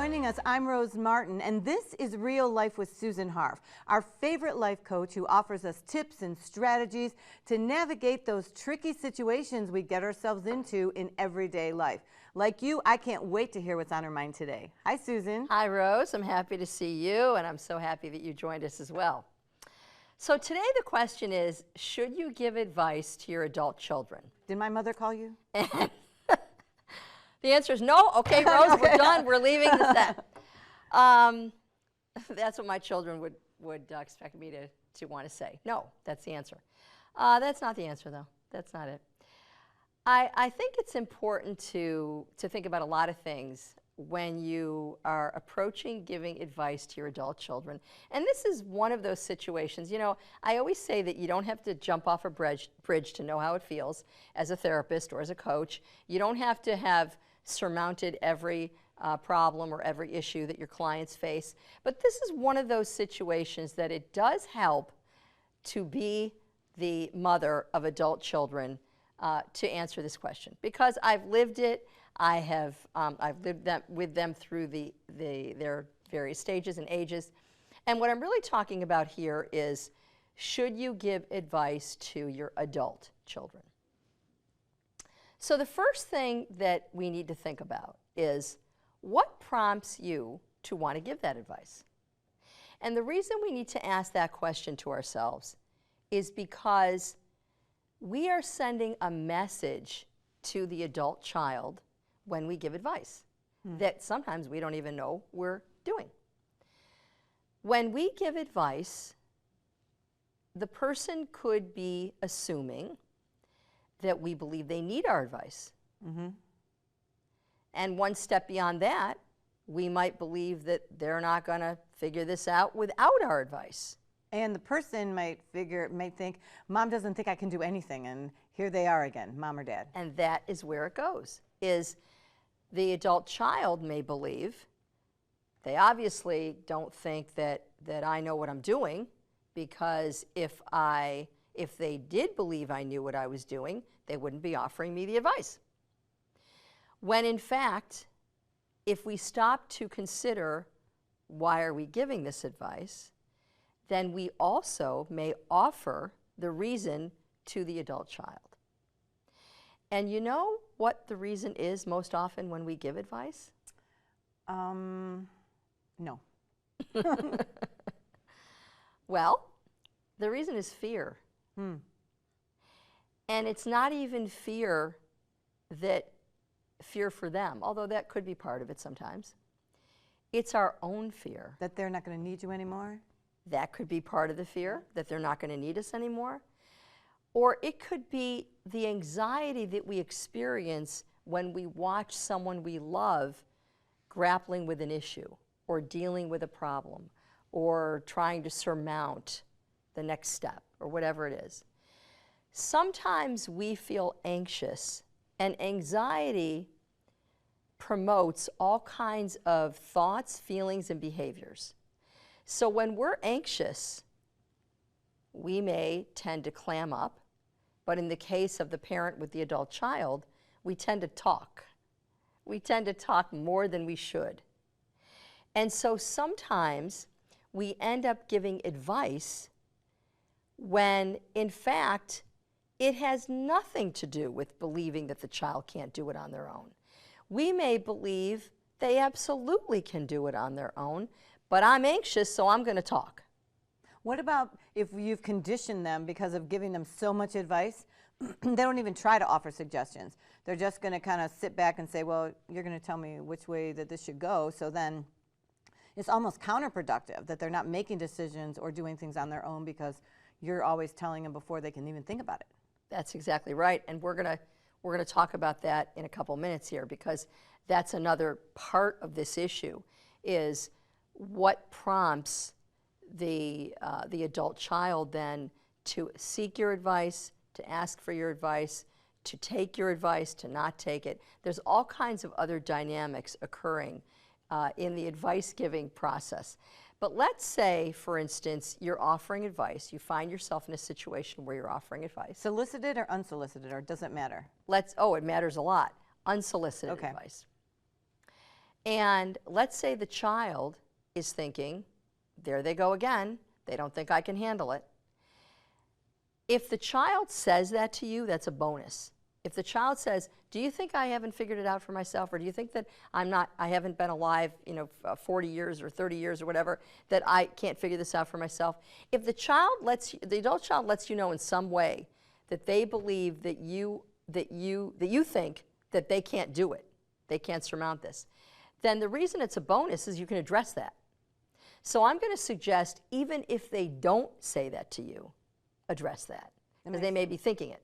joining us. I'm Rose Martin, and this is Real Life with Susan Harf, our favorite life coach who offers us tips and strategies to navigate those tricky situations we get ourselves into in everyday life. Like you, I can't wait to hear what's on her mind today. Hi, Susan. Hi, Rose. I'm happy to see you, and I'm so happy that you joined us as well. So today the question is, should you give advice to your adult children? Did my mother call you? The answer is no. Okay, Rose, we're done. We're leaving the set. That's what my children would expect me to want to say. No, that's the answer. That's not the answer, though. That's not it. I think it's important to think about a lot of things when you are approaching giving advice to your adult children. And this is one of those situations. You know, I always say that you don't have to jump off a bridge to know how it feels as a therapist or as a coach. You don't have to have surmounted every problem or every issue that your clients face. But this is one of those situations that it does help to be the mother of adult children to answer this question, because I've lived it. I've lived with them through their various stages and ages. And what I'm really talking about here is, should you give advice to your adult children? So the first thing that we need to think about is, what prompts you to want to give that advice? And the reason we need to ask that question to ourselves is because we are sending a message to the adult child when we give advice that sometimes we don't even know we're doing. When we give advice, the person could be assuming that we believe they need our advice. And one step beyond that, we might believe that they're not going to figure this out without our advice. And the person might think, Mom doesn't think I can do anything, and here they are again, Mom or Dad. And that is where it goes, is the adult child may believe, they obviously don't think that I know what I'm doing, because if they did believe I knew what I was doing, they wouldn't be offering me the advice. When in fact, if we stop to consider, why are we giving this advice, then we also may offer the reason to the adult child. And you know what the reason is most often when we give advice? No. Well, the reason is fear. And it's not even fear for them, although that could be part of it sometimes. It's our own fear. That they're not going to need you anymore? That could be part of the fear, that they're not going to need us anymore. Or it could be the anxiety that we experience when we watch someone we love grappling with an issue, or dealing with a problem, or trying to surmount the next step, or whatever it is. Sometimes we feel anxious, and anxiety promotes all kinds of thoughts, feelings, and behaviors. So when we're anxious, we may tend to clam up, but in the case of the parent with the adult child, we tend to talk. We tend to talk more than we should. And so sometimes we end up giving advice when, in fact, it has nothing to do with believing that the child can't do it on their own. We may believe they absolutely can do it on their own, but I'm anxious, so I'm going to talk. What about if you've conditioned them because of giving them so much advice, they don't even try to offer suggestions. They're just going to kind of sit back and say, well, you're going to tell me which way that this should go. So then it's almost counterproductive that they're not making decisions or doing things on their own because you're always telling them before they can even think about it. That's exactly right. And we're going to talk about that in a couple minutes here, because that's another part of this issue, is what prompts the adult child then to seek your advice, to ask for your advice, to take your advice, to not take it. There's all kinds of other dynamics occurring in the advice-giving process. But let's say, for instance, you're offering advice. You find yourself in a situation where you're offering advice. Solicited or unsolicited, or does it matter? It matters a lot. Unsolicited advice. And let's say the child is thinking, there they go again, they don't think I can handle it. If the child says that to you, that's a bonus. If the child says, do you think I haven't figured it out for myself, or do you think that I haven't been alive, 40 years or 30 years or whatever, that I can't figure this out for myself? If the adult child lets you know in some way that they believe that you think that they can't do it, they can't surmount this, then the reason it's a bonus is you can address that. So I'm going to suggest, even if they don't say that to you, address that, because they may be thinking it.